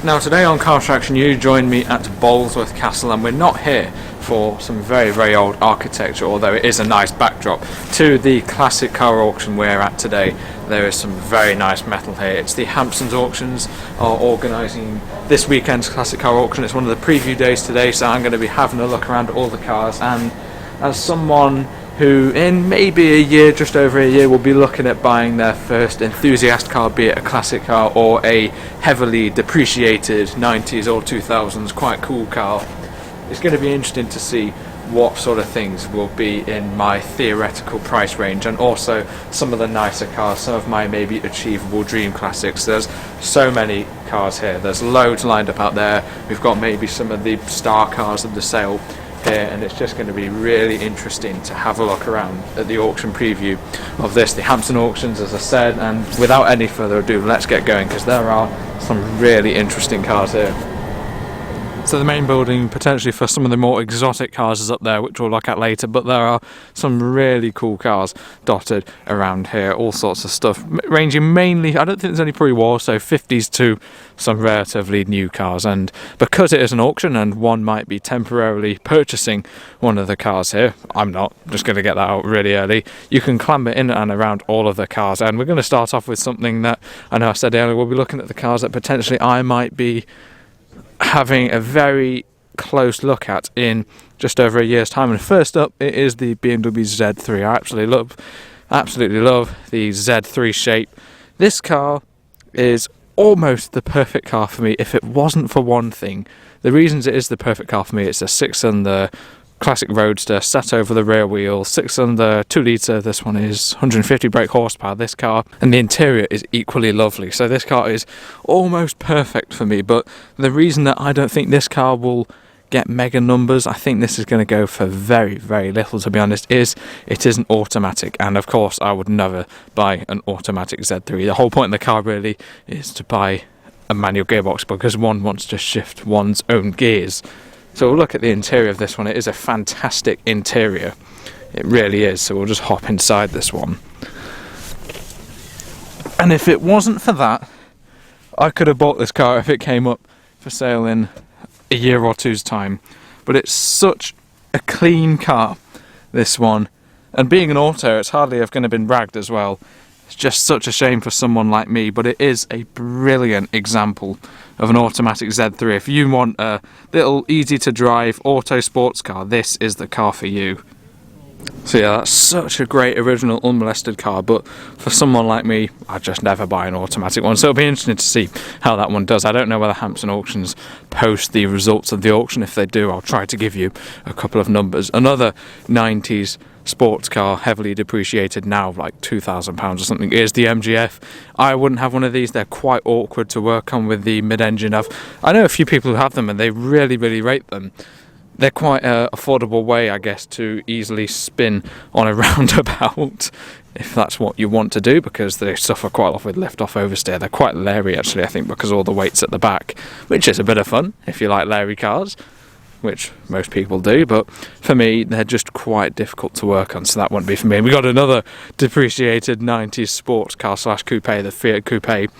Now today on Car Attraction you join me at Bolesworth Castle, and we're not here for some very old architecture, although it is a nice backdrop to the classic car auction we're at today. There is some very nice metal here. It's the Hampson Auctions are organising this weekend's classic car auction. It's one of the preview days today, so I'm going to be having a look around at all the cars, and as someone who in maybe a year, just over a year, will be looking at buying their first enthusiast car, be it a classic car or a heavily depreciated 90s or 2000s quite cool car, it's going to be interesting to see what sort of things will be in my theoretical price range, and also some of the nicer cars, some of my maybe achievable dream classics. There's so many cars here, there's loads lined up out there. We've got maybe some of the star cars of the sale here, and it's just going to be really interesting to have a look around at the auction preview of this, the Hampson Auctions, as I said. And without any further ado, let's get going, because there are some really interesting cars here. So the main building potentially for some of the more exotic cars is up there, which we'll look at later, but there are some really cool cars dotted around here, all sorts of stuff, ranging mainly, I don't think there's any pre-war, so 50s to some relatively new cars. And because it is an auction and one might be temporarily purchasing one of the cars here, I'm not, just going to get that out really early, you can clamber in and around all of the cars. And we're going to start off with something that, I know I said earlier, we'll be looking at the cars that potentially I might be having a very close look at in just over a year's time. And first up, it is the BMW Z3. I absolutely love the Z3 shape. This car is almost the perfect car for me if it wasn't for one thing. The reasons it is the perfect car for me, it's a 6-cylinder classic roadster set over the rear wheel, 6-cylinder 2-litre. This one is 150 brake horsepower, this car, and the interior is equally lovely. So this car is almost perfect for me. But the reason that I don't think this car will get mega numbers, I think this is going to go for very little, to be honest, is it isn't automatic. And of course I would never buy an automatic Z3. The whole point of the car really is to buy a manual gearbox, because one wants to shift one's own gears. So we'll look at the interior of this one. It is a fantastic interior, it really is. So we'll just hop inside this one, and if it wasn't for that, I could have bought this car if it came up for sale in a year or two's time. But it's such a clean car, this one, and being an auto, it's hardly ever going to have been ragged as well. It's just such a shame for someone like me, but it is a brilliant example of an automatic Z3. If you want a little easy to drive auto sports car, this is the car for you. So yeah, that's such a great original unmolested car, but for someone like me, I'd just never buy an automatic one. So it'll be interesting to see how that one does. I don't know whether Hampson Auctions post the results of the auction. If they do, I'll try to give you a couple of numbers. Another 90s sports car, heavily depreciated now, like £2,000 or something, is the MGF. I wouldn't have one of these. They're quite awkward to work on with the mid-engine. I know a few people who have them and they really rate them. They're quite an affordable way, I guess, to easily spin on a roundabout, if that's what you want to do, because they suffer quite a lot with lift-off oversteer. They're quite leery, actually, I think, because all the weight's at the back, which is a bit of fun if you like leery cars, which most people do. But for me, they're just quite difficult to work on, so that wouldn't be for me. And we got another depreciated 90s sports car / coupe, the Fiat Coupe.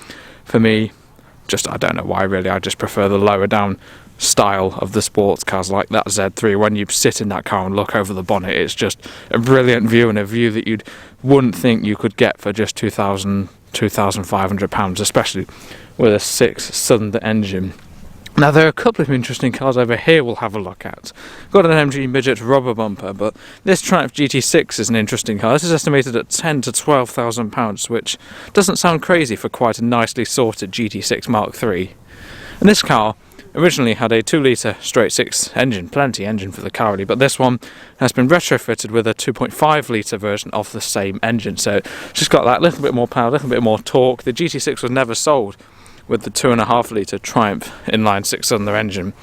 For me, just, I don't know why really, I just prefer the lower down style of the sports cars like that Z3. When you sit in that car and look over the bonnet, it's just a brilliant view, and a view that you wouldn't think you could get for just £2,500, especially with a 6-cylinder engine. Now there are a couple of interesting cars over here we'll have a look at. Got an MG Midget rubber bumper, but this Triumph GT6 is an interesting car. This is estimated at £10,000 to £12,000, which doesn't sound crazy for quite a nicely sorted GT6 Mark III. And this car originally had a 2-litre straight-six engine, plenty engine for the car really, but this one has been retrofitted with a 2.5-litre version of the same engine. So it's just got that little bit more power, a little bit more torque. The GT6 was never sold with the 2.5-litre Triumph inline 6-cylinder engine,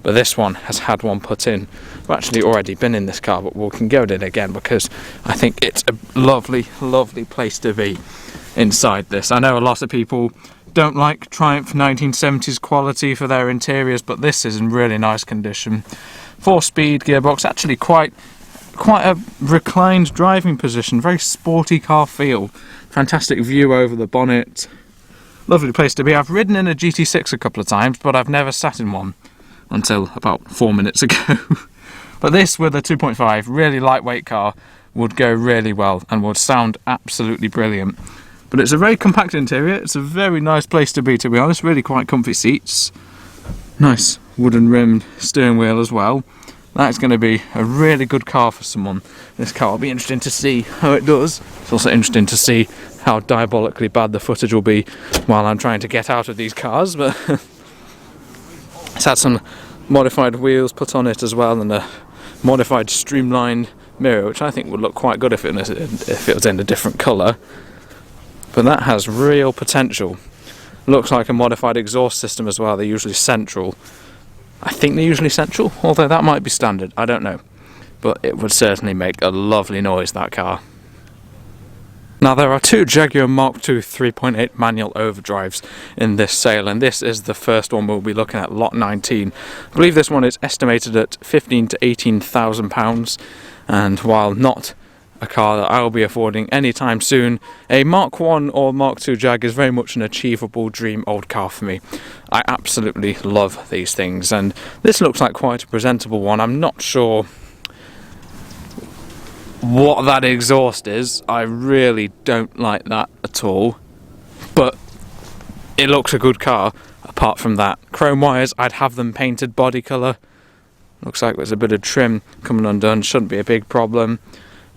but this one has had one put in. I've actually already been in this car, but we can go in it again because I think it's a lovely place to be inside this. I know a lot of people don't like Triumph 1970s quality for their interiors, but this is in really nice condition. 4-speed gearbox, actually quite a reclined driving position, very sporty car feel. Fantastic view over the bonnet. Lovely place to be. I've ridden in a GT6 a couple of times, but I've never sat in one until about 4 minutes ago. But this, with a 2.5, really lightweight car, would go really well and would sound absolutely brilliant. But it's a very compact interior. It's a very nice place to be honest. Really quite comfy seats. Nice wooden rimmed steering wheel as well. That's going to be a really good car for someone. This car will be interesting to see how it does. It's also interesting to see how diabolically bad the footage will be while I'm trying to get out of these cars. But it's had some modified wheels put on it as well, and a modified streamlined mirror, which I think would look quite good if it was in a different colour. But that has real potential. Looks like a modified exhaust system as well. They're usually central. I think they're usually central, although that might be standard, I don't know. But it would certainly make a lovely noise, that car. Now there are two Jaguar Mark II 3.8 manual overdrives in this sale, and this is the first one we'll be looking at, lot 19. I believe this one is estimated at £15,000 to £18,000, and while not a car that I will be affording anytime soon, a Mark I or Mark II Jag is very much an achievable dream old car for me. I absolutely love these things, and this looks like quite a presentable one. I'm not sure what that exhaust is. I really don't like that at all, but it looks a good car. Apart from that, chrome wires, I'd have them painted body colour. Looks like there's a bit of trim coming undone, shouldn't be a big problem.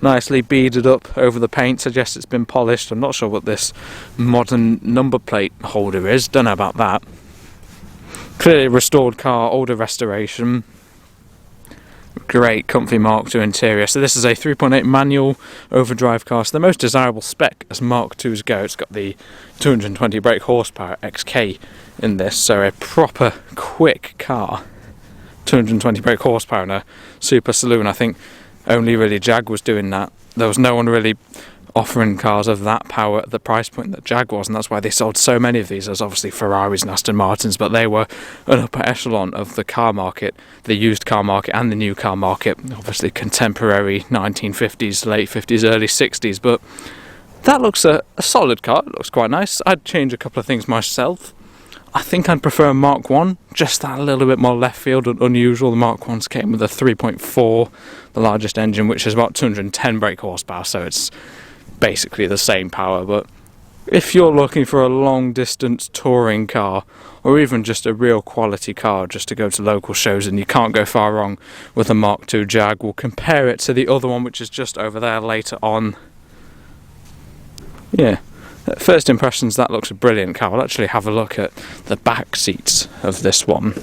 Nicely beaded up over the paint, suggests it's been polished. I'm not sure what this modern number plate holder is, don't know about that. Clearly a restored car, older restoration. Great comfy Mark II interior. So this is a 3.8 manual overdrive car, so the most desirable spec as Mark IIs go. It's got the 220 brake horsepower XK in this, so a proper quick car. 220 brake horsepower in a super saloon. I think only really Jag was doing that. There was no one really offering cars of that power at the price point that Jag was, and that's why they sold so many of these. There's obviously Ferraris and Aston Martins, but they were an upper echelon of the car market, the used car market and the new car market. Obviously contemporary 1950s, late 50s, early 60s, but that looks a solid car. It looks quite nice. I'd change a couple of things myself. I think I'd prefer a Mark I, just that a little bit more left field and unusual. The Mark I's came with a 3.4, the largest engine, which is about 210 brake horsepower, so it's basically the same power. But if you're looking for a long distance touring car, or even just a real quality car just to go to local shows, and you can't go far wrong with a Mark II Jag, we'll compare it to the other one, which is just over there later on. Yeah. At first impressions, that looks a brilliant car. I'll actually have a look at the back seats of this one.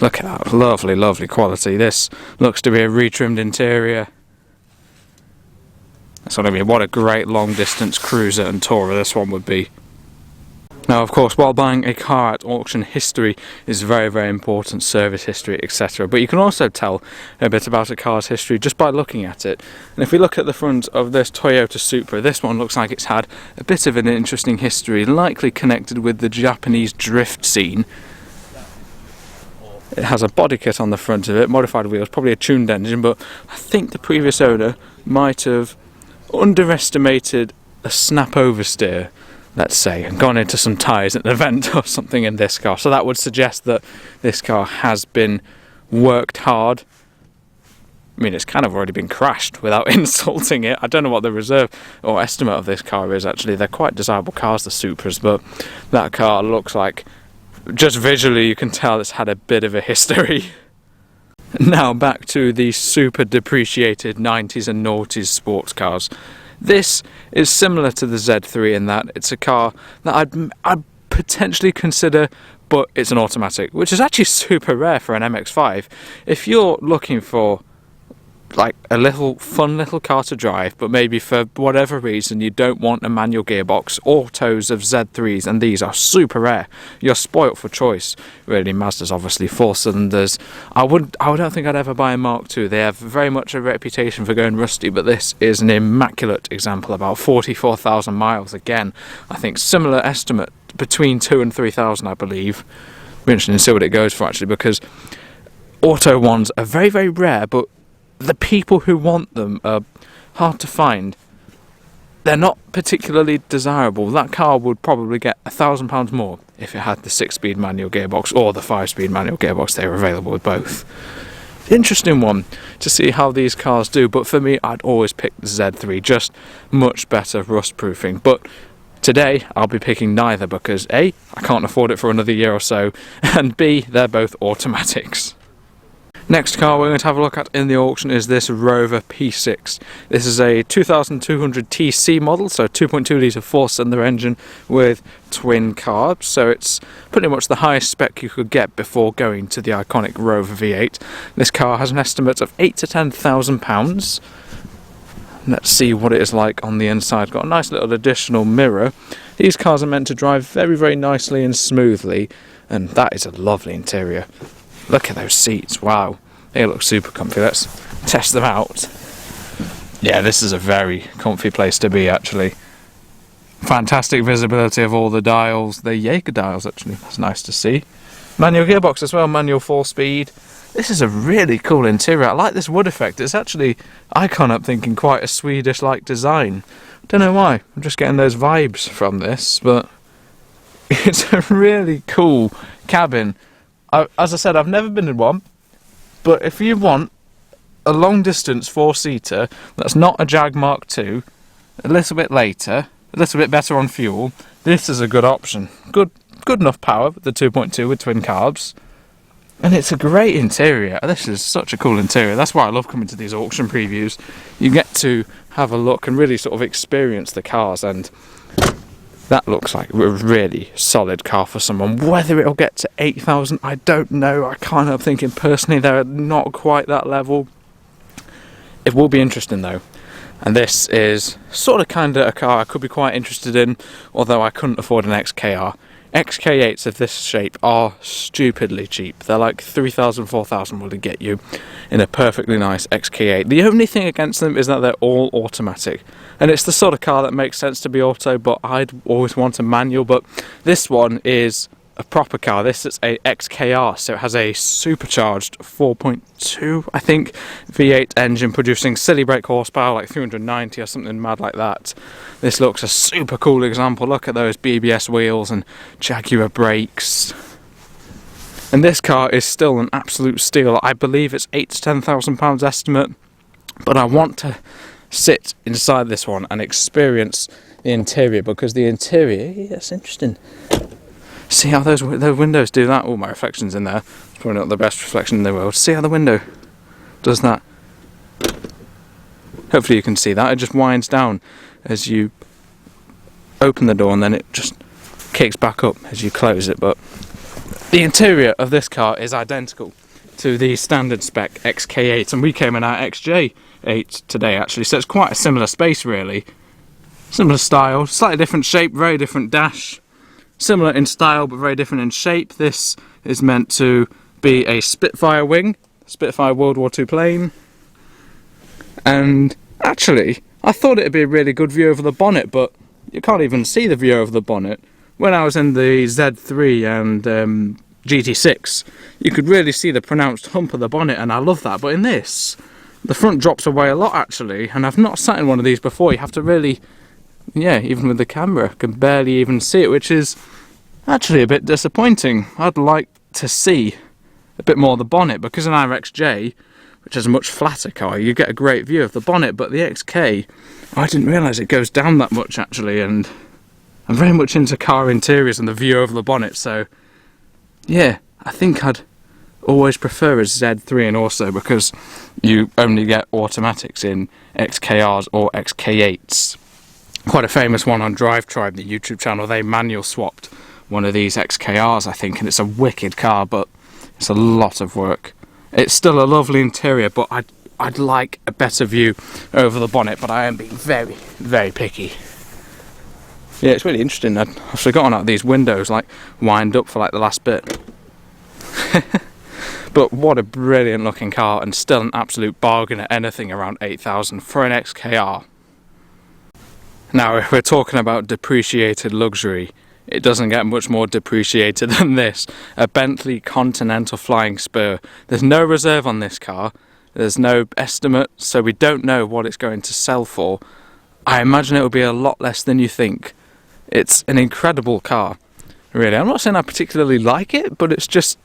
Look at that, lovely, lovely quality. This looks to be a retrimmed interior. That's what I mean, what a great long distance cruiser and tourer this one would be. Now of course, while buying a car at auction, history is very, very important, service history, etc. But you can also tell a bit about a car's history just by looking at it. And if we look at the front of this Toyota Supra, this one looks like it's had a bit of an interesting history, likely connected with the Japanese drift scene. It has a body kit on the front of it, modified wheels, probably a tuned engine, but I think the previous owner might have underestimated a snap oversteer, let's say, and gone into some tyres at an event or something in this car. So that would suggest that this car has been worked hard. I mean, it's kind of already been crashed without insulting it. I don't know what the reserve or estimate of this car is actually. They're quite desirable cars, the Supras, but that car looks like, just visually you can tell it's had a bit of a history. Now back to the super depreciated 90s and noughties sports cars. This is similar to the Z3 in that it's a car that I'd potentially consider, but it's an automatic, which is actually super rare for an MX-5. If you're looking for like a little fun little car to drive, but maybe for whatever reason you don't want a manual gearbox, autos of Z3s, and these are super rare, you're spoilt for choice. Really, Mazda's obviously 4 cylinders. I don't think I'd ever buy a Mark II. They have very much a reputation for going rusty, but this is an immaculate example. About 44,000 miles again. I think similar estimate, between 2,000 and 3,000, I believe. Be interesting to see what it goes for actually, because auto ones are very, very rare, but the people who want them are hard to find. they're not particularly desirable. That car would probably get £1,000 more if it had the 6-speed manual gearbox or the 5-speed manual gearbox. They were available with both. Interesting one to see how these cars do, but for me I'd always pick the Z3, just much better rust proofing. But today I'll be picking neither because A, I can't afford it for another year or so, and B, they're both automatics. Next car we're going to have a look at in the auction is this Rover P6. This is a 2200 TC model, so 2.2 litre 4-cylinder engine with twin carbs, so it's pretty much the highest spec you could get before going to the iconic Rover V8. This car has an estimate of £8,000 to £10,000. Let's see what it is like on the inside. Got a nice little additional mirror. These cars are meant to drive very, very nicely and smoothly, and that is a lovely interior. Look at those seats, wow, they look super comfy. Let's test them out. Yeah, this is a very comfy place to be actually. Fantastic visibility of all the dials. They're Jaeger dials actually, that's nice to see. Manual gearbox as well, manual 4-speed. This is a really cool interior. I like this wood effect. It's actually, I can't help thinking, quite a Swedish-like design. Don't know why, I'm just getting those vibes from this, but it's a really cool cabin. As I said, I've never been in one, but if you want a long-distance 4-seater that's not a Jag Mark II, a little bit later, a little bit better on fuel, this is a good option. Good enough power with the 2.2 with twin carbs, and it's a great interior. This is such a cool interior. That's why I love coming to these auction previews. You get to have a look and really sort of experience the cars, and that looks like a really solid car for someone. Whether it'll get to 8,000, I don't know. I can't help thinking personally they're not quite that level. It will be interesting though. And this is sort of kind of a car I could be quite interested in, although I couldn't afford an XKR. XK8s of this shape are stupidly cheap. They're like 3,000, 4,000 will get you in a perfectly nice XK8. The only thing against them is that they're all automatic. And it's the sort of car that makes sense to be auto, but I'd always want a manual. But this one is a proper car. This is a XKR, so it has a supercharged 4.2, I think, V8 engine producing silly brake horsepower, like 390 or something mad like that. This looks a super cool example. Look at those BBS wheels and Jaguar brakes. And this car is still an absolute steal. I believe it's £8,000 to £10,000 estimate, but I want to sit inside this one and experience the interior, because the interior, yeah, it's interesting. See how those windows do that? Oh, my reflection's in there. It's probably not the best reflection in the world. See how the window does that? Hopefully you can see that. It just winds down as you open the door, and then it just kicks back up as you close it. But the interior of this car is identical to the standard spec XK8, and we came in our XJ8 today actually, so it's quite a similar space really. Similar style, slightly different shape, very different dash. Similar in style but very different in shape. This is meant to be a Spitfire wing, Spitfire World War II plane. And actually, I thought it'd be a really good view over the bonnet, but you can't even see the view over the bonnet. When I was in the Z3 and GT6, you could really see the pronounced hump of the bonnet, and I love that. But in this, the front drops away a lot actually, and I've not sat in one of these before. You have to really, yeah, even with the camera, can barely even see it, which is actually a bit disappointing. I'd like to see a bit more of the bonnet, because in our XJ, which is a much flatter car, you get a great view of the bonnet, but the XK, I didn't realise it goes down that much actually, and I'm very much into car interiors and the view over the bonnet, so yeah, I think I'd always prefer a Z3, and also because you only get automatics in XKRs or XK8s. Quite a famous one on Drive Tribe, the YouTube channel, they manual swapped one of these XKRs I think, and it's a wicked car, but it's a lot of work. It's still a lovely interior, but I'd like a better view over the bonnet, but I am being very, very picky. Yeah, it's really interesting. I've forgotten how these windows like wind up for like the last bit. But what a brilliant looking car, and still an absolute bargain at anything around 8,000 for an XKR. Now, if we're talking about depreciated luxury, it doesn't get much more depreciated than this. A Bentley Continental Flying Spur. There's no reserve on this car. There's no estimate, so we don't know what it's going to sell for. I imagine it will be a lot less than you think. It's an incredible car, really. I'm not saying I particularly like it, but it's just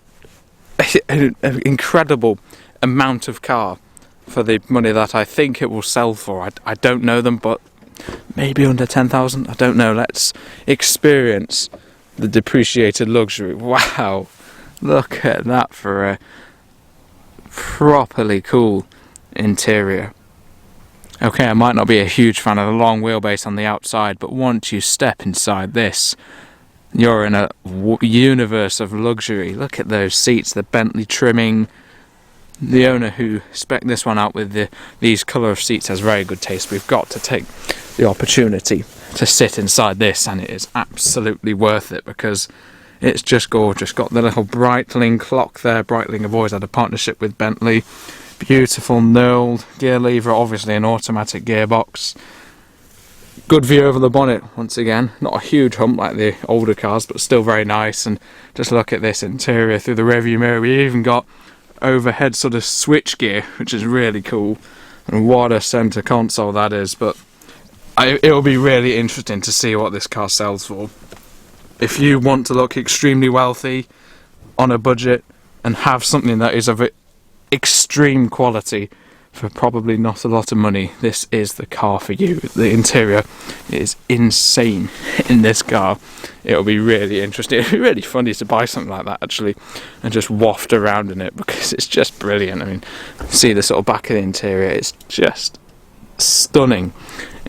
an incredible amount of car for the money that I think it will sell for. I don't know them, but maybe under 10,000. I don't know. Let's experience the depreciated luxury. Wow, look at that for a properly cool interior. Okay, I might not be a huge fan of the long wheelbase on the outside, but once you step inside this, you're in a universe of luxury. Look at those seats, the Bentley trimming. The owner who spec'd this one out with these colour of seats has very good taste. We've got to take the opportunity to sit inside this, and it is absolutely worth it because it's just gorgeous. Got the little Breitling clock there. Breitling have always had a partnership with Bentley. Beautiful knurled gear lever, obviously an automatic gearbox. Good view over the bonnet once again. Not a huge hump like the older cars, but still very nice. And just look at this interior through the rearview mirror. We even got overhead sort of switch gear, which is really cool. And what a centre console that is. But it'll be really interesting to see what this car sells for. If you want to look extremely wealthy on a budget and have something that is of extreme quality for probably not a lot of money, this is the car for you. The interior is insane in this car. It'll be really interesting. It'll be really funny to buy something like that actually and just waft around in it because it's just brilliant. I mean, see the sort of back of the interior, it's just stunning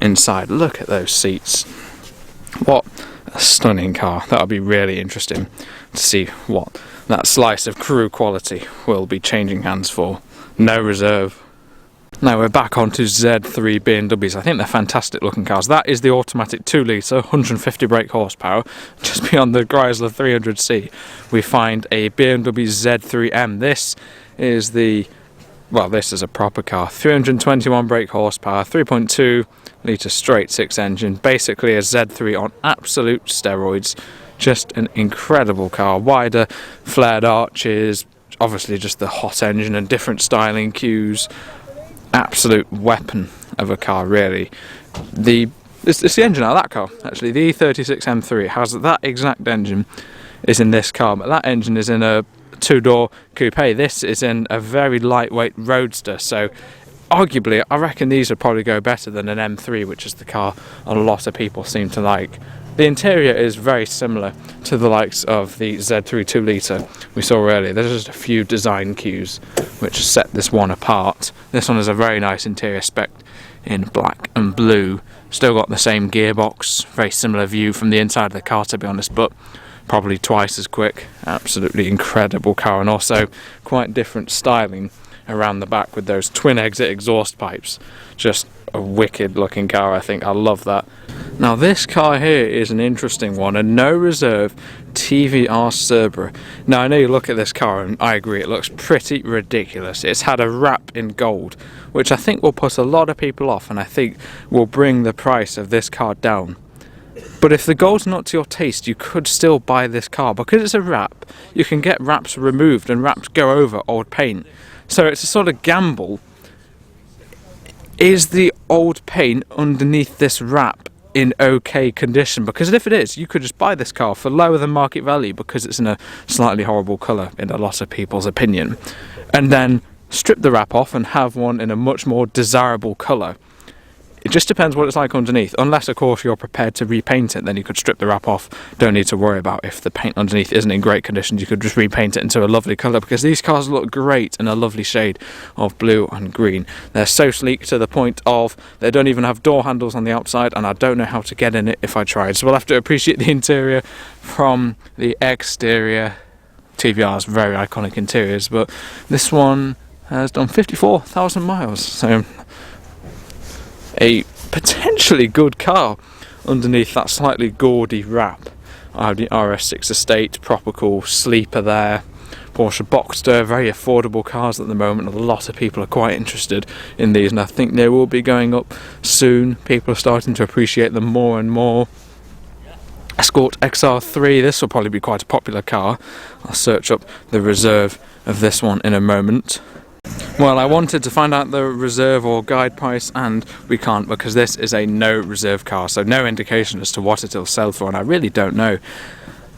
inside. Look at those seats. What a stunning car. That'll be really interesting to see what that slice of crew quality will be changing hands for. No reserve. Now we're back onto Z3 BMWs. I think they're fantastic looking cars. That is the automatic 2 litre, 150 brake horsepower. Just beyond the Chrysler 300C, we find a BMW Z3M. This is this is a proper car. 321 brake horsepower, 3.2 litre straight 6 engine. Basically a Z3 on absolute steroids. Just an incredible car. Wider flared arches, obviously just the hot engine and different styling cues. Absolute weapon of a car, really. It's the engine out of that car, actually. The E36 M3 has that exact engine is in this car, but that engine is in a 2-door coupe. This is in a very lightweight roadster, so arguably I reckon these would probably go better than an M3, which is the car a lot of people seem to like. The interior is very similar to the likes of the Z3 2 litre we saw earlier. There's just a few design cues which set this one apart. This one is a very nice interior spec in black and blue. Still got the same gearbox, very similar view from the inside of the car to be honest, but probably twice as quick. Absolutely incredible car, and also quite different styling around the back with those twin exit exhaust pipes. Just a wicked looking car, I think. I love that. Now this car here is an interesting one, a no reserve TVR Cerberus. Now I know you look at this car and I agree it looks pretty ridiculous. It's had a wrap in gold, which I think will put a lot of people off and I think will bring the price of this car down. But if the gold's not to your taste, you could still buy this car. Because it's a wrap, you can get wraps removed and wraps go over old paint. So it's a sort of gamble. Is the old paint underneath this wrap in okay condition? Because if it is, you could just buy this car for lower than market value because it's in a slightly horrible colour in a lot of people's opinion, and then strip the wrap off and have one in a much more desirable colour. It just depends what it's like underneath, unless of course you're prepared to repaint it, then you could strip the wrap off. Don't need to worry about if the paint underneath isn't in great condition, you could just repaint it into a lovely colour, because these cars look great in a lovely shade of blue and green. They're so sleek to the point of they don't even have door handles on the outside, and I don't know how to get in it if I tried, so we'll have to appreciate the interior from the exterior. TVR's very iconic interiors, but this one has done 54,000 miles, so a potentially good car underneath that slightly gaudy wrap. Audi RS6 Estate, proper cool sleeper there. Porsche Boxster, very affordable cars at the moment. A lot of people are quite interested in these, and I think they will be going up soon. People are starting to appreciate them more and more. Escort XR3, this will probably be quite a popular car. I'll search up the reserve of this one in a moment. Well, I wanted to find out the reserve or guide price, and we can't because this is a no reserve car, so no indication as to what it'll sell for, and I really don't know.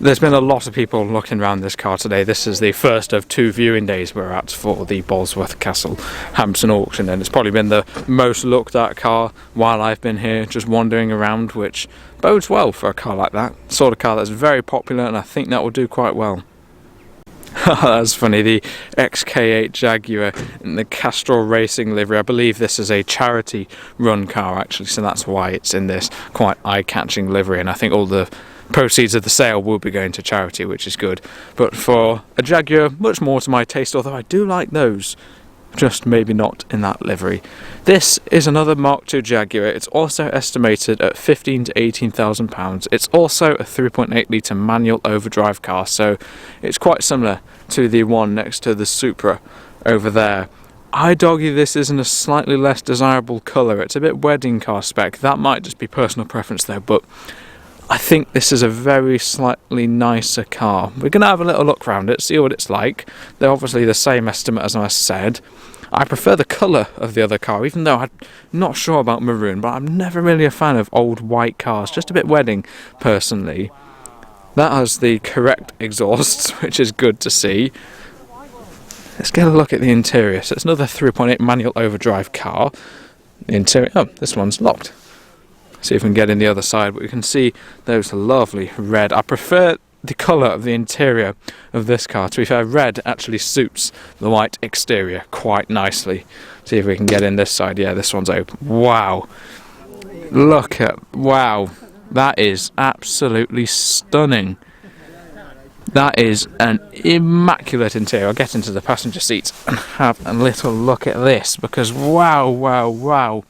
There's been a lot of people looking around this car today. This is the first of 2 viewing days we're at for the Bolesworth Castle Hampson auction, and it's probably been the most looked at car while I've been here, just wandering around, which bodes well for a car like that. Sort of car that's very popular, and I think that will do quite well. That's funny, the XK8 Jaguar in the Castrol Racing livery. I believe this is a charity run car actually, so that's why it's in this quite eye-catching livery, and I think all the proceeds of the sale will be going to charity, which is good. But for a Jaguar, much more to my taste, although I do like those, just maybe not in that livery. This is another Mark II Jaguar. It's also estimated at £15,000 to £18,000. It's also a 3.8 litre manual overdrive car, so it's quite similar to the one next to the Supra over there. I'd argue this is in a slightly less desirable colour. It's a bit wedding car spec. That might just be personal preference though, but I think this is a very slightly nicer car. We're going to have a little look around it, see what it's like. They're obviously the same estimate as I said. I prefer the colour of the other car, even though I'm not sure about maroon, but I'm never really a fan of old white cars, just a bit wedding, personally. That has the correct exhausts, which is good to see. Let's get a look at the interior. So it's another 3.8 manual overdrive car. The interior, oh, this one's locked. See if we can get in the other side, but we can see those lovely red. I prefer the colour of the interior of this car. To be fair, red actually suits the white exterior quite nicely. See if we can get in this side. Yeah, this one's open. Wow. Look at, wow. That is absolutely stunning. That is an immaculate interior. I'll get into the passenger seats and have a little look at this, because wow, wow, wow.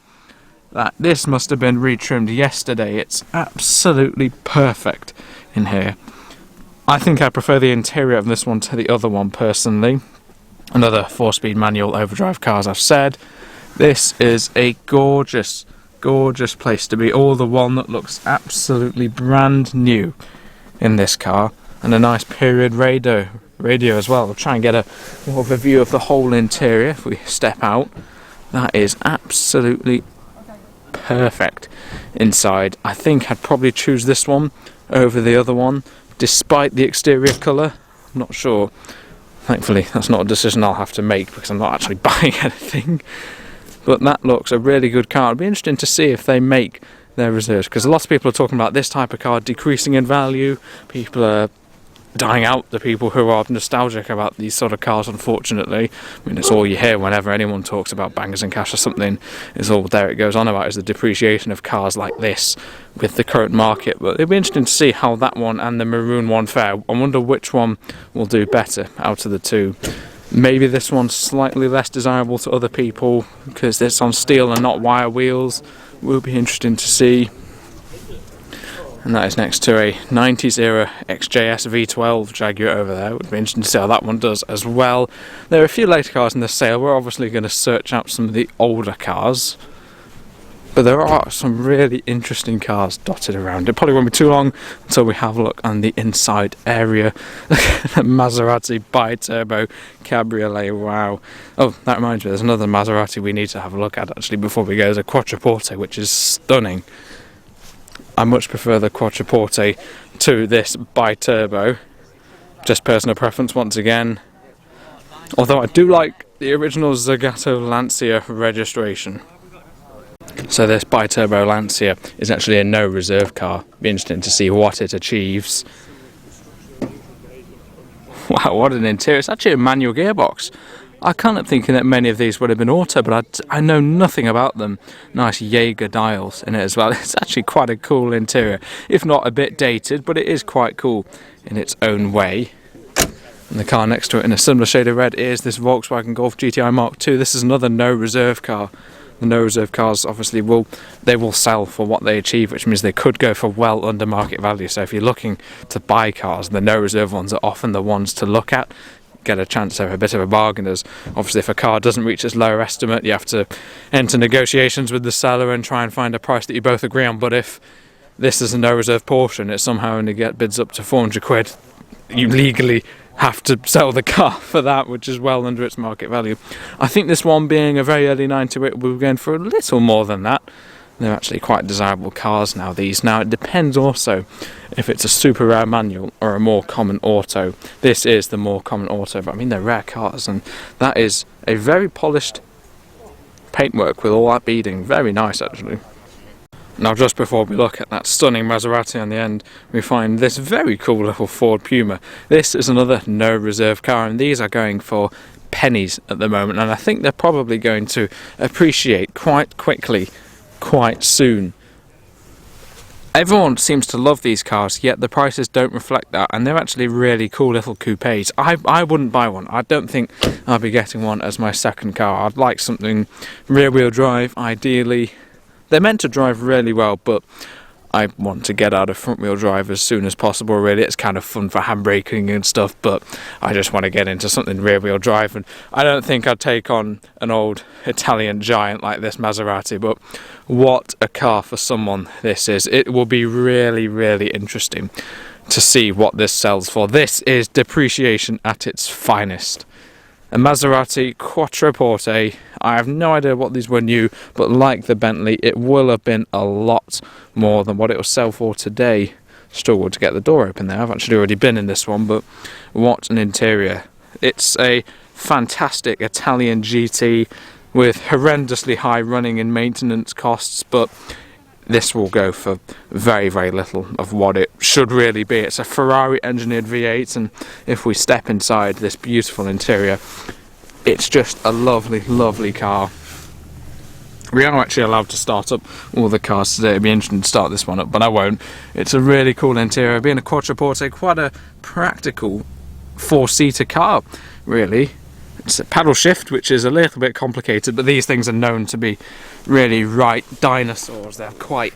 This must have been retrimmed yesterday. It's absolutely perfect in here. I think I prefer the interior of this one to the other one personally. Another 4-speed manual overdrive car, as I've said. This is a gorgeous, gorgeous place to be. All the walnut looks absolutely brand new in this car. And a nice period radio as well. We'll try and get a more of a view of the whole interior if we step out. That is absolutely perfect inside. I think I'd probably choose this one over the other one, despite the exterior colour. I'm not sure. Thankfully, that's not a decision I'll have to make because I'm not actually buying anything. But that looks a really good car. It'll be interesting to see if they make their reserves, because a lot of people are talking about this type of car decreasing in value. People are dying out, the people who are nostalgic about these sort of cars, unfortunately. I mean, it's all you hear whenever anyone talks about bangers and cash or something. It's all Derek goes on about is the depreciation of cars like this with the current market. But it'll be interesting to see how that one and the maroon one fare. I wonder which one will do better out of the two. Maybe this one's slightly less desirable to other people because it's on steel and not wire wheels. Will be interesting to see. And that is next to a 90s era XJS V12 Jaguar over there. It would be interesting to see how that one does as well. There are a few later cars in the sale. We're obviously going to search out some of the older cars. But there are some really interesting cars dotted around. It probably won't be too long until we have a look on the inside area. The Maserati bi-turbo cabriolet, wow. Oh, that reminds me, there's another Maserati we need to have a look at actually before we go. There's a Quattroporte, which is stunning. I much prefer the Quattroporte to this bi-turbo. Just personal preference once again. Although I do like the original Zagato Lancia registration. So this bi-turbo Lancia is actually a no reserve car. Be interesting to see what it achieves. Wow, what an interior. It's actually a manual gearbox. I can't help thinking that many of these would have been auto, but I know nothing about them. Nice Jaeger dials in it as well. It's actually quite a cool interior. If not a bit dated, but it is quite cool in its own way. And the car next to it in a similar shade of red is this Volkswagen Golf GTI Mark II. This is another no reserve car. The no reserve cars obviously will sell for what they achieve, which means they could go for well under market value. So if you're looking to buy cars, the no reserve ones are often the ones to look at. Get a chance to have a bit of a bargain, as obviously if a car doesn't reach its lower estimate you have to enter negotiations with the seller and try and find a price that you both agree on. But if this is a no reserve portion, it somehow only bids up to 400 quid, you legally have to sell the car for that, which is well under its market value. I think this one, being a very early 98, we were going for a little more than that. They're actually quite desirable cars now, these. Now, it depends also if it's a super rare manual or a more common auto. This is the more common auto, but I mean, they're rare cars, and that is a very polished paintwork with all that beading. Very nice, actually. Now, just before we look at that stunning Maserati on the end, we find this very cool little Ford Puma. This is another no reserve car, and these are going for pennies at the moment, and I think they're probably going to appreciate quite quickly, quite soon. Everyone seems to love these cars, yet the prices don't reflect that, and they're actually really cool little coupes. I wouldn't buy one. I don't think I'll be getting one as my second car. I'd like something rear-wheel drive, ideally. They're meant to drive really well, but I want to get out of front-wheel drive as soon as possible, really. It's kind of fun for handbraking and stuff, but I just want to get into something rear-wheel drive, and I don't think I'd take on an old Italian giant like this Maserati, but what a car for someone this is. It will be really, really interesting to see what this sells for. This is depreciation at its finest. A Maserati Quattroporte. I have no idea what these were new, but like the Bentley, it will have been a lot more than what it will sell for today. Struggled to get the door open there. I've actually already been in this one, but what an interior. It's a fantastic Italian GT with horrendously high running and maintenance costs, but this will go for very, very little of what it should really be. It's a Ferrari engineered V8, and if we step inside this beautiful interior, it's just a lovely, lovely car. We are actually allowed to start up all the cars today. It'd be interesting to start this one up, but I won't. It's a really cool interior. Being a Quattroporte, quite a practical four-seater car, really. It's a paddle shift, which is a little bit complicated, but these things are known to be really right dinosaurs. They're quite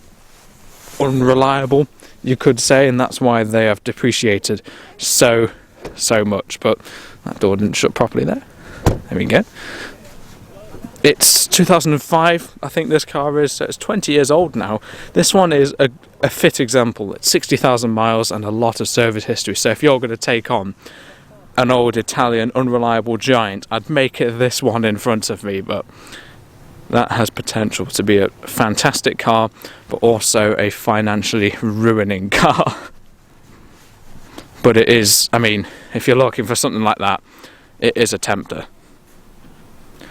unreliable, you could say, and that's why they have depreciated so much. But that door didn't shut properly there. There we go. It's 2005, I think this car is, so it's 20 years old now. This one is a fit example. It's 60,000 miles and a lot of service history, so if you're going to take on an old Italian unreliable giant, I'd make it this one in front of me, but that has potential to be a fantastic car, but also a financially ruining car. But it is, I mean, if you're looking for something like that, it is a tempter.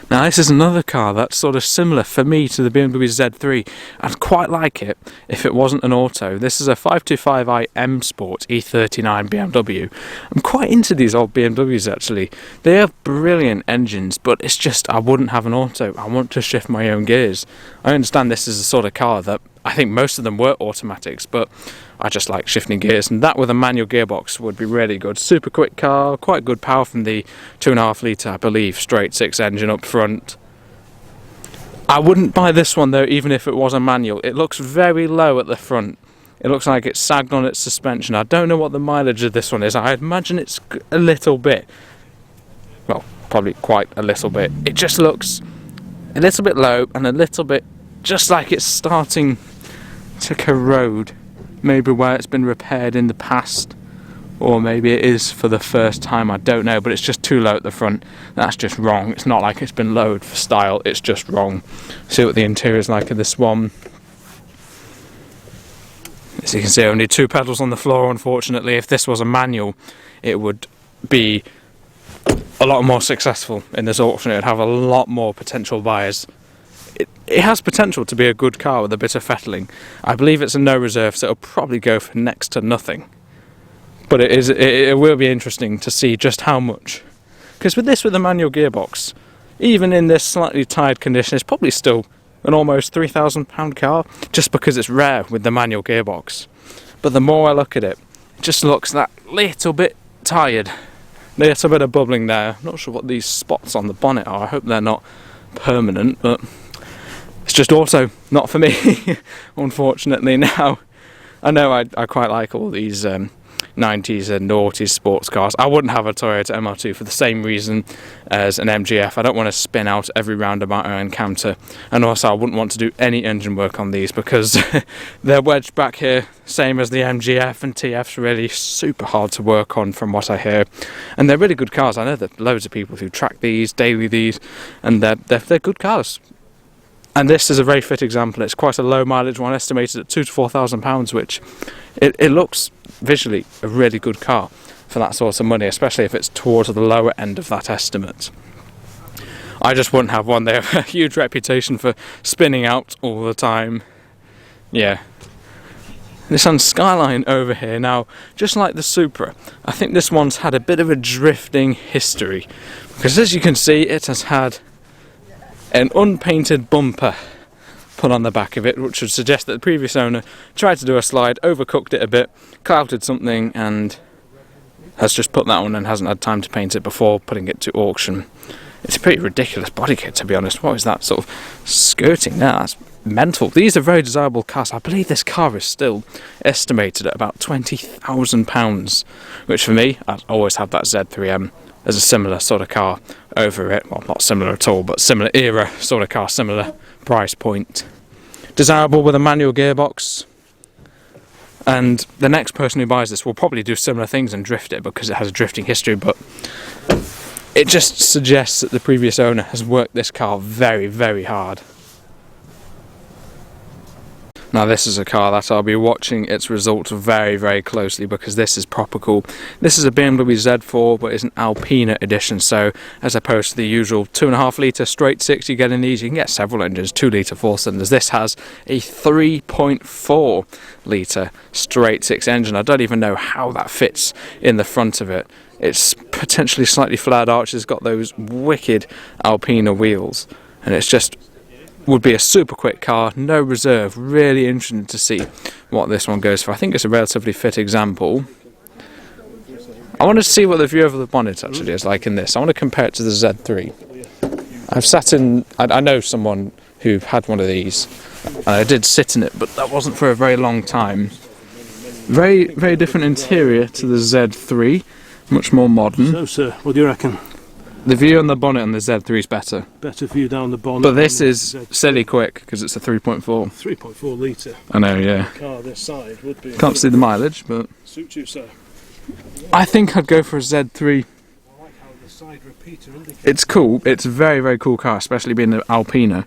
Now, this is another car that's sort of similar for me to the BMW Z3. I'd quite like it if it wasn't an auto. This is a 525i M Sport E39 BMW. I'm quite into these old BMWs, actually. They have brilliant engines, but it's just I wouldn't have an auto. I want to shift my own gears. I understand this is a sort of car that I think most of them were automatics, but I just like shifting gears, and that with a manual gearbox would be really good. Super quick car, quite good power from the 2.5 litre, I believe, straight six engine up front. I wouldn't buy this one though, even if it was a manual. It looks very low at the front. It looks like it's sagged on its suspension. I don't know what the mileage of this one is. I imagine it's a little bit, well, probably quite a little bit. It just looks a little bit low and a little bit just like it's starting to corrode. Maybe where it's been repaired in the past, or maybe it is for the first time, I don't know, but it's just too low at the front. That's just wrong. It's not like it's been lowered for style, it's just wrong. See what the interior is like of this one. As you can see, only two pedals on the floor, unfortunately. If this was a manual, it would be a lot more successful in this auction. It would have a lot more potential buyers. It has potential to be a good car with a bit of fettling. I believe it's a no reserve, so it'll probably go for next to nothing. But it will be interesting to see just how much. Because with a manual gearbox, even in this slightly tired condition, it's probably still an almost £3,000 car, just because it's rare with the manual gearbox. But the more I look at it, it just looks that little bit tired. Little bit of bubbling there. I'm not sure what these spots on the bonnet are. I hope they're not permanent, but it's just also not for me, unfortunately. Now, I know I quite like all these 90s and noughties sports cars. I wouldn't have a Toyota MR2 for the same reason as an MGF. I don't want to spin out every roundabout I encounter, and also I wouldn't want to do any engine work on these because they're wedged back here, same as the MGF, and TF's really super hard to work on from what I hear. And they're really good cars. I know that loads of people who track these, daily these, and they're good cars. And this is a very fit example. It's quite a low mileage one, estimated at £2,000 to £4,000, which it looks visually a really good car for that sort of money, especially if it's towards the lower end of that estimate. I just wouldn't have one. They have a huge reputation for spinning out all the time. Yeah. Nissan Skyline over here. Now, just like the Supra, I think this one's had a bit of a drifting history, because as you can see, it has had an unpainted bumper put on the back of it, which would suggest that the previous owner tried to do a slide, overcooked it a bit, clouted something, and has just put that on and hasn't had time to paint it before putting it to auction. It's a pretty ridiculous body kit, to be honest. What is that sort of skirting there? That's mental. These are very desirable cars. I believe this car is still estimated at about £20,000, which for me, I'd always have that Z3M as a similar sort of car over it. Well, not similar at all, but similar era sort of car, similar price point. Desirable with a manual gearbox. And the next person who buys this will probably do similar things and drift it because it has a drifting history, but it just suggests that the previous owner has worked this car very, very hard. Now this is a car that I'll be watching its results very, very closely because this is proper cool. This is a BMW Z4, but it's an Alpina edition, so as opposed to the usual 2.5 litre straight six you get in these, you can get several engines, 2 litre 4 cylinders. This has a 3.4 litre straight six engine. I don't even know how that fits in the front of it. It's potentially slightly flared arches, got those wicked Alpina wheels, and it's just would be a super quick car, no reserve. Really interesting to see what this one goes for. I think it's a relatively fit example. I want to see what the view over the bonnet actually is like in this. I want to compare it to the Z3. I've sat in, I know someone who had one of these, and I did sit in it, but that wasn't for a very long time. Very, very different interior to the Z3, much more modern. So sir, what do you reckon? The view on the bonnet on the Z3 is better. Better view down the bonnet. But this is silly quick because it's a 3.4. 3.4 litre. I know, yeah. A car this side would be. Can't see the mileage, but Suit you, sir. I think I'd go for a Z3. I like how the side repeater indicates. It's cool. It's a very, very cool car, especially being an Alpina.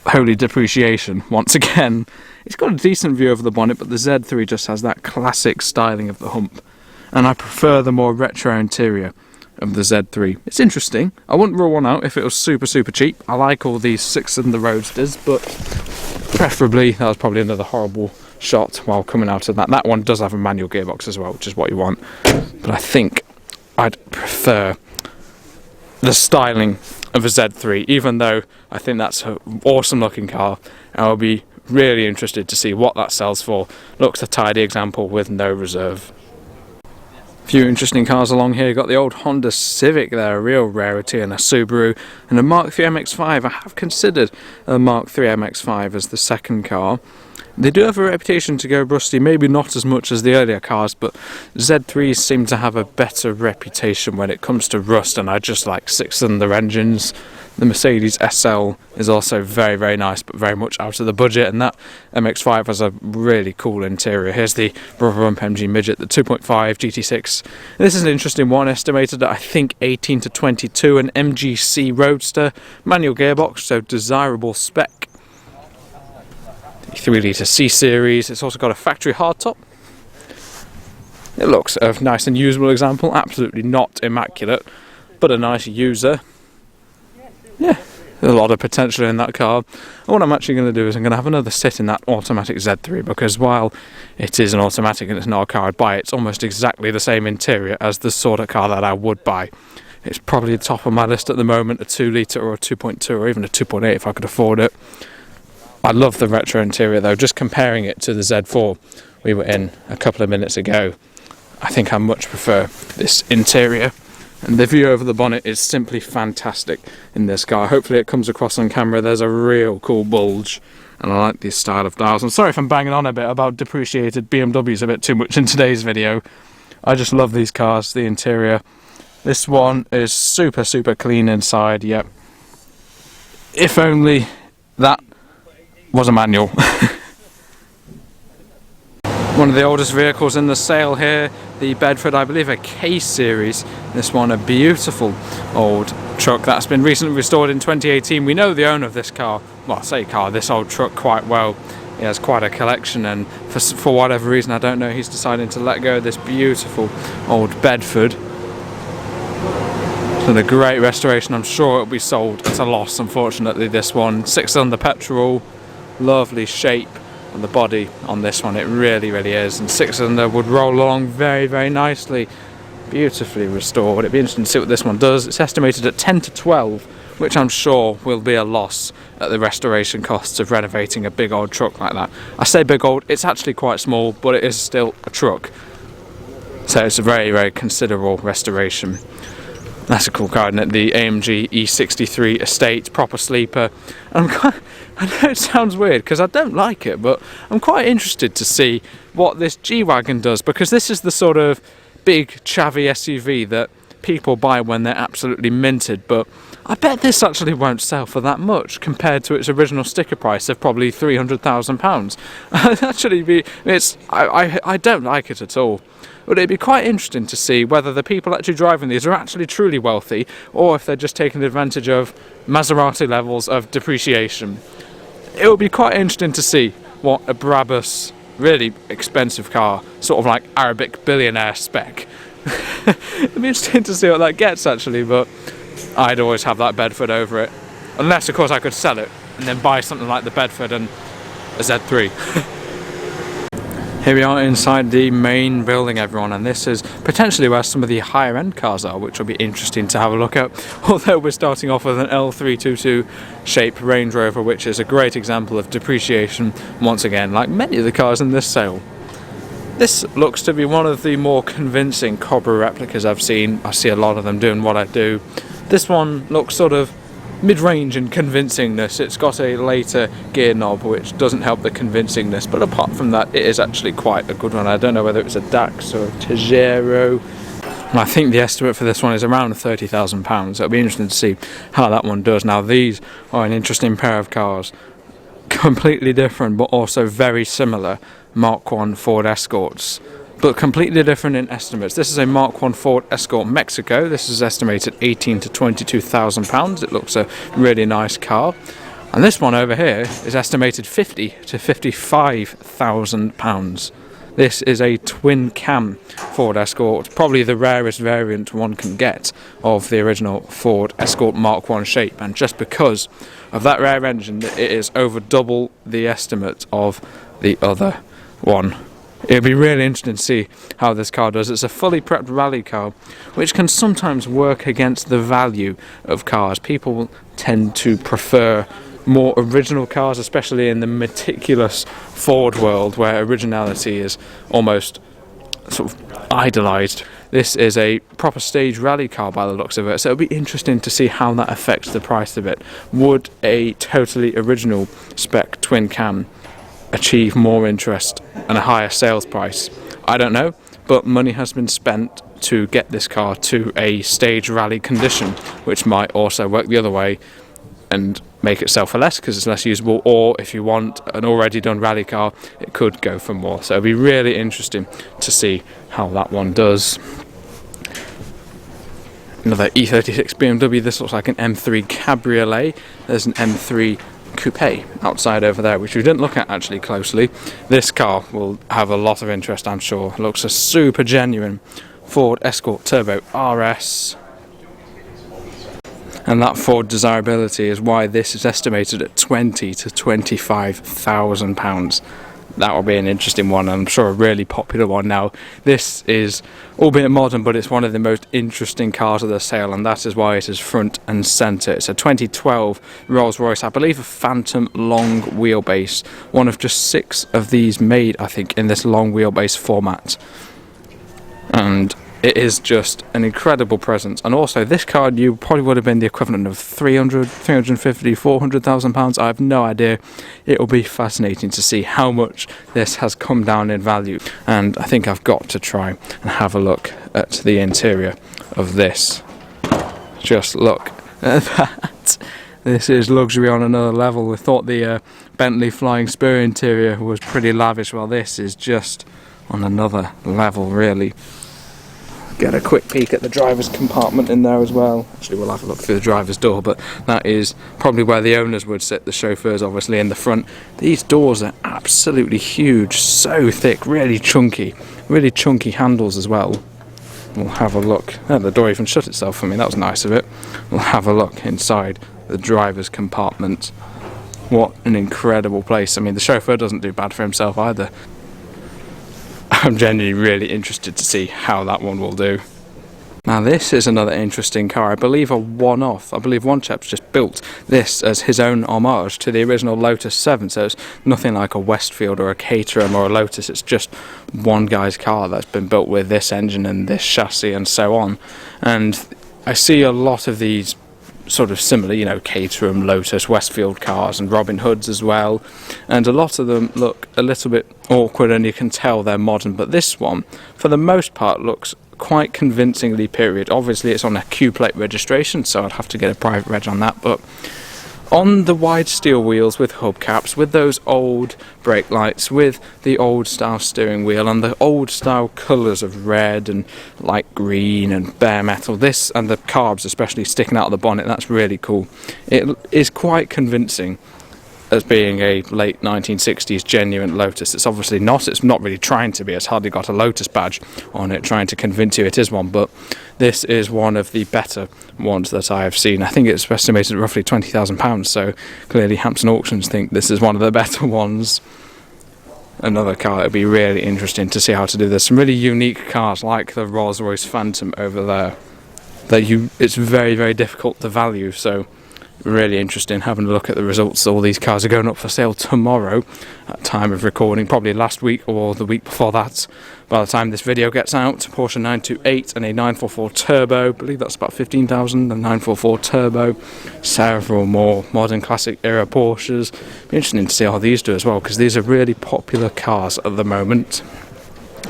Holy depreciation once again. It's got a decent view over the bonnet, but the Z3 just has that classic styling of the hump, and I prefer the more retro interior of the Z3. It's interesting. I wouldn't rule one out if it was super, super cheap. I like all these 6-cylinder roadsters, but preferably, that was probably another horrible shot while coming out of that. That one does have a manual gearbox as well, which is what you want. But I think I'd prefer the styling of a Z3, even though I think that's an awesome looking car. I'll be really interested to see what that sells for. Looks a tidy example with no reserve. Few interesting cars along here. Got the old Honda Civic there, a real rarity, and a Subaru, and a Mark III MX-5. I have considered a Mark III MX-5 as the second car. They do have a reputation to go rusty, maybe not as much as the earlier cars, but Z3s seem to have a better reputation when it comes to rust, and I just like 6-cylinder engines. The Mercedes SL is also very, very nice, but very much out of the budget, and that MX-5 has a really cool interior. Here's the Brother Rump MG Midget, the 2.5 GT6. This is an interesting one, estimated at I think 18 to 22, an MGC Roadster, manual gearbox, so desirable spec. The 3 litre C series. It's also got a factory hardtop. It looks a nice and usable example, absolutely not immaculate, but a nice user. Yeah, there's a lot of potential in that car. And what I'm actually going to do is I'm going to have another sit in that automatic Z3, because while it is an automatic and it's not a car I'd buy, it's almost exactly the same interior as the sort of car that I would buy. It's probably the top of my list at the moment, a 2 litre or a 2.2 or even a 2.8 if I could afford it. I love the retro interior though. Just comparing it to the Z4 we were in a couple of minutes ago, I think I much prefer this interior. And the view over the bonnet is simply fantastic in this car. Hopefully it comes across on camera. There's a real cool bulge and I like this style of dials. I'm sorry if I'm banging on a bit about depreciated BMWs a bit too much in today's video. I just love these cars, the interior. This one is super clean inside, yep. If only that was a manual. One of the oldest vehicles in the sale here, the Bedford, I believe a K series. This one, a beautiful old truck that's been recently restored in 2018. We know the owner of this car, well I say car, this old truck quite well. He has quite a collection, and for whatever reason, I don't know, he's deciding to let go of this beautiful old Bedford. It's been a great restoration. I'm sure it'll be sold at a loss, unfortunately, this one. 6-cylinder petrol, lovely shape on the body on this one, it really is, and 6-cylinder would roll along very nicely, beautifully restored. It'd be interesting to see what this one does. It's estimated at 10 to 12, which I'm sure will be a loss at the restoration costs of renovating a big old truck like that. I say big old, it's actually quite small, but it is still a truck, so it's a very considerable restoration. That's a cool car, isn't it? The AMG E63 Estate, proper sleeper. I know it sounds weird because I don't like it, but I'm quite interested to see what this G-Wagon does, because this is the sort of big chavvy SUV that people buy when they're absolutely minted, but I bet this actually won't sell for that much compared to its original sticker price of probably £300,000. I don't like it at all. But it'd be quite interesting to see whether the people actually driving these are actually truly wealthy, or if they're just taking advantage of Maserati levels of depreciation. It would be quite interesting to see what a Brabus, really expensive car, sort of like Arabic billionaire spec. It'd be interesting to see what that gets actually, but I'd always have that Bedford over it. Unless of course I could sell it and then buy something like the Bedford and a Z3. Here we are inside the main building, everyone, and this is potentially where some of the higher end cars are, which will be interesting to have a look at. Although we're starting off with an L322 shape Range Rover, which is a great example of depreciation, once again, like many of the cars in this sale. This looks to be one of the more convincing Cobra replicas I've seen. I see a lot of them doing what I do. This one looks sort of mid-range in convincingness. It's got a later gear knob which doesn't help the convincingness, but apart from that it is actually quite a good one. I don't know whether it's a Dax or a Tejero, and I think the estimate for this one is around £30,000, so it'll be interesting to see how that one does. Now these are an interesting pair of cars, completely different but also very similar Mark 1 Ford Escorts, but completely different in estimates. This is a Mark 1 Ford Escort Mexico. This is estimated £18,000 to £22,000. It looks a really nice car. And this one over here is estimated £50,000 to £55,000. This is a twin cam Ford Escort, probably the rarest variant one can get of the original Ford Escort Mark 1 shape, and just because of that rare engine it is over double the estimate of the other one. It'll be really interesting to see how this car does. It's a fully prepped rally car, which can sometimes work against the value of cars. People tend to prefer more original cars, especially in the meticulous Ford world, where originality is almost sort of idolised. This is a proper stage rally car by the looks of it, so it'll be interesting to see how that affects the price of it. Would a totally original spec twin cam achieve more interest and a higher sales price? I don't know, but money has been spent to get this car to a stage rally condition, which might also work the other way and make it sell for less because it's less usable, or if you want an already done rally car it could go for more. So it'll be really interesting to see how that one does. Another E36 BMW. This looks like an M3 Cabriolet. There's an M3 Coupe outside over there, which we didn't look at actually closely. This car will have a lot of interest, I'm sure. It looks a super genuine Ford Escort Turbo RS, and that Ford desirability is why this is estimated at £20,000 to £25,000. That will be an interesting one, and I'm sure a really popular one now. This is, albeit modern, but it's one of the most interesting cars of the sale, and that is why it is front and centre. It's a 2012 Rolls-Royce, I believe a Phantom long wheelbase, one of just 6 of these made, I think, in this long wheelbase format. And it is just an incredible presence. And also this car new probably would have been the equivalent of 300, 350, 400,000 pounds. I have no idea. It will be fascinating to see how much this has come down in value, and I think I've got to try and have a look at the interior of this. Just look at that. This is luxury on another level. We thought the Bentley Flying Spur interior was pretty lavish. Well, this is just on another level, really. Get a quick peek at the driver's compartment in there as well. Actually, we'll have a look through the driver's door, but that is probably where the owners would sit. The chauffeurs obviously in the front. These doors are absolutely huge, so thick, really chunky handles as well. We'll have a look. Oh, the door even shut itself for me, that was nice of it. We'll have a look inside the driver's compartment. What an incredible place. I mean, the chauffeur doesn't do bad for himself either. I'm genuinely really interested to see how that one will do. Now this is another interesting car. I believe a one-off. I believe one chap's just built this as his own homage to the original Lotus 7. So it's nothing like a Westfield or a Caterham or a Lotus. It's just one guy's car that's been built with this engine and this chassis and so on. And I see a lot of these sort of similar, you know, Caterham, Lotus, Westfield cars and Robin Hoods as well, and a lot of them look a little bit awkward and you can tell they're modern, but this one for the most part looks quite convincingly period. Obviously it's on a Q plate registration, so I'd have to get a private reg on that, but on the wide steel wheels with hubcaps, with those old brake lights, with the old style steering wheel and the old style colours of red and light green and bare metal, this and the carbs especially sticking out of the bonnet, that's really cool. It is quite convincing as being a late 1960s genuine Lotus. It's obviously not, it's not really trying to be, it's hardly got a Lotus badge on it trying to convince you it is one, but this is one of the better ones that I have seen. I think it's estimated at roughly £20,000, so clearly Hampson Auctions think this is one of the better ones. Another car, it'll be really interesting to see how to do this. Some really unique cars like the Rolls-Royce Phantom over there that it's very, very difficult to value, so really interesting having a look at the results. All these cars are going up for sale tomorrow at time of recording, probably last week or the week before that. By the time this video gets out, Porsche 928 and a 944 Turbo, I believe that's about 15,000, a 944 Turbo, several more modern classic era Porsches. Be interesting to see how these do as well, because these are really popular cars at the moment.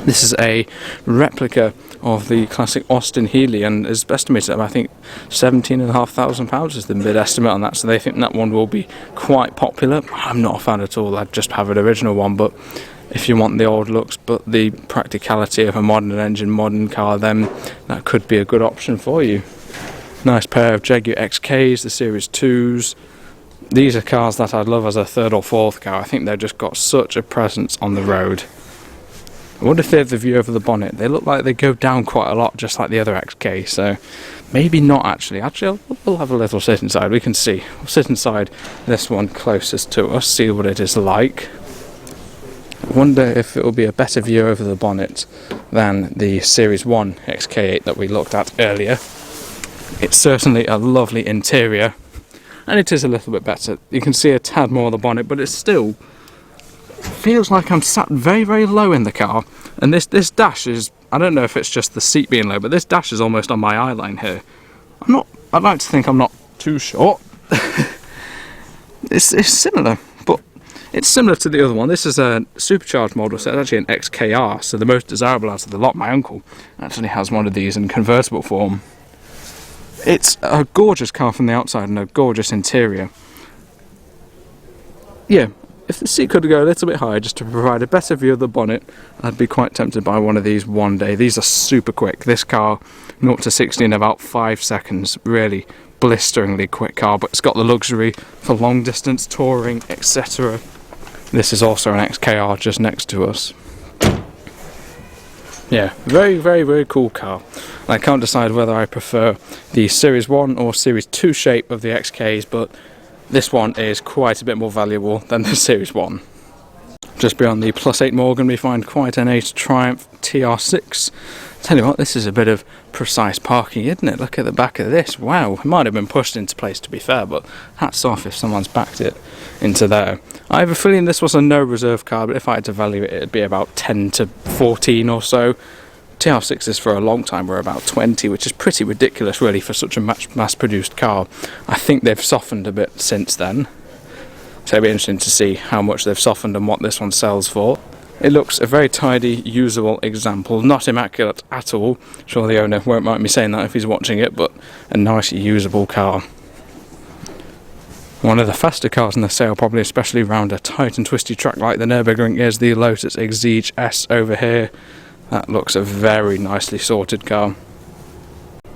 This is a replica of the classic Austin Healey and is estimated at, I think, £17,500 is the mid estimate on that, so they think that one will be quite popular. I'm not a fan at all, I'd just have an original one, but if you want the old looks but the practicality of a modern engine, modern car, then that could be a good option for you. Nice pair of Jaguar XKs, the Series 2s. These are cars that I'd love as a third or fourth car. I think they've just got such a presence on the road. I wonder if they have the view over the bonnet. They look like they go down quite a lot, just like the other XK, so maybe not actually. Actually, we'll have a little sit inside, we can see. We'll sit inside this one closest to us, see what it is like. I wonder if it will be a better view over the bonnet than the Series 1 XK8 that we looked at earlier. It's certainly a lovely interior, and it is a little bit better. You can see a tad more of the bonnet, but it's still feels like I'm sat very, very low in the car, and this dash is, I don't know if it's just the seat being low, but this dash is almost on my eye line here. I'd like to think I'm not too short. It's similar, but it's similar to the other one. This is a supercharged model, so it's actually an XKR, so the most desirable out of the lot. My uncle actually has one of these in convertible form. It's a gorgeous car from the outside and a gorgeous interior. Yeah, if the seat could go a little bit higher just to provide a better view of the bonnet, I'd be quite tempted by one of these one day. These are super quick. This car, 0 to 60 in about 5 seconds. Really blisteringly quick car, but it's got the luxury for long distance touring, etc. This is also an XKR just next to us. Yeah, very, very, very cool car. I can't decide whether I prefer the Series 1 or Series 2 shape of the XKs, but this one is quite a bit more valuable than the Series 1. Just beyond the +8 Morgan we find quite an 8 Triumph TR6. Tell you what, this is a bit of precise parking, isn't it? Look at the back of this. Wow, it might have been pushed into place to be fair, but hats off if someone's backed it into there. I have a feeling this was a no reserve car, but if I had to value it, it'd be about 10 to 14 or so. TR6s for a long time were about 20, which is pretty ridiculous really for such a mass-produced car. I think they've softened a bit since then, so it'll be interesting to see how much they've softened and what this one sells for. It looks a very tidy, usable example, not immaculate at all. Sure the owner won't mind me saying that if he's watching it, but a nice, usable car. One of the faster cars in the sale, probably especially around a tight and twisty track like the Nürburgring, is the Lotus Exige S over here. That looks a very nicely sorted car.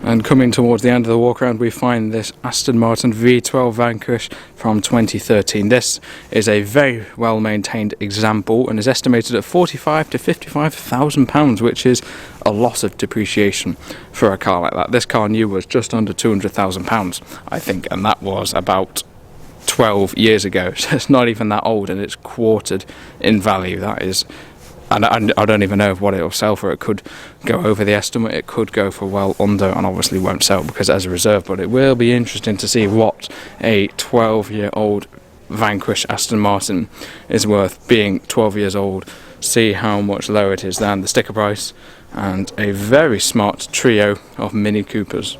And coming towards the end of the walk around, we find this Aston Martin V12 Vanquish from 2013. This is a very well maintained example and is estimated at £45,000 to £55,000, which is a lot of depreciation for a car like that. This car new was just under £200,000, I think, and that was about 12 years ago, so it's not even that old, and it's quartered in value. That is, and I don't even know what it'll sell for. It could go over the estimate, it could go for well under, and obviously won't sell because it has a reserve. But it will be interesting to see what a 12-year-old Vanquish Aston Martin is worth, being 12 years old. See how much lower it is than the sticker price and a very smart trio of Mini Coopers.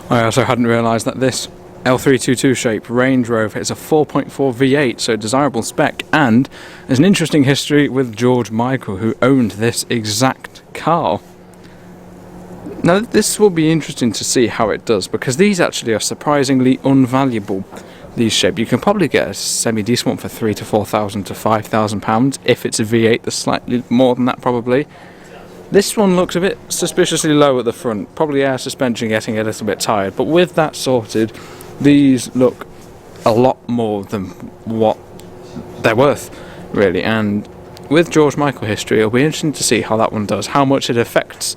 I also hadn't realised that this L322 shape Range Rover is a 4.4 V8, so desirable spec, and there's an interesting history with George Michael, who owned this exact car. Now this will be interesting to see how it does, because these actually are surprisingly unvaluable, these shape. You can probably get a semi-decent one for £3,000 to £4,000 to £5,000 if it's a V8. There's slightly more than that probably. This one looks a bit suspiciously low at the front, probably air suspension getting a little bit tired, but with that sorted, these look a lot more than what they're worth, really. And with George Michael history, it'll be interesting to see how that one does, how much it affects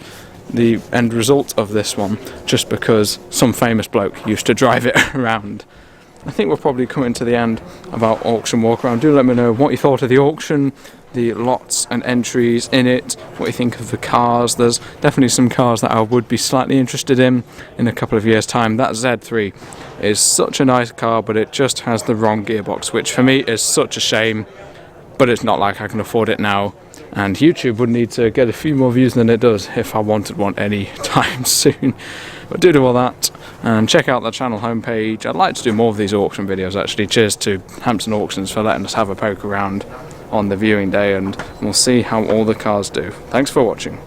the end result of this one, just because some famous bloke used to drive it around. I think we're probably coming to the end of our auction walk around. Do let me know what you thought of the auction, the lots and entries in it, what you think of the cars. There's definitely some cars that I would be slightly interested in a couple of years' time. That Z3 is such a nice car, but it just has the wrong gearbox, which for me is such a shame, but it's not like I can afford it now, and YouTube would need to get a few more views than it does if I wanted one any time soon. But do all that and check out the channel homepage. I'd like to do more of these auction videos actually. Cheers to Hampson Auctions for letting us have a poke around on the viewing day, and we'll see how all the cars do. Thanks for watching.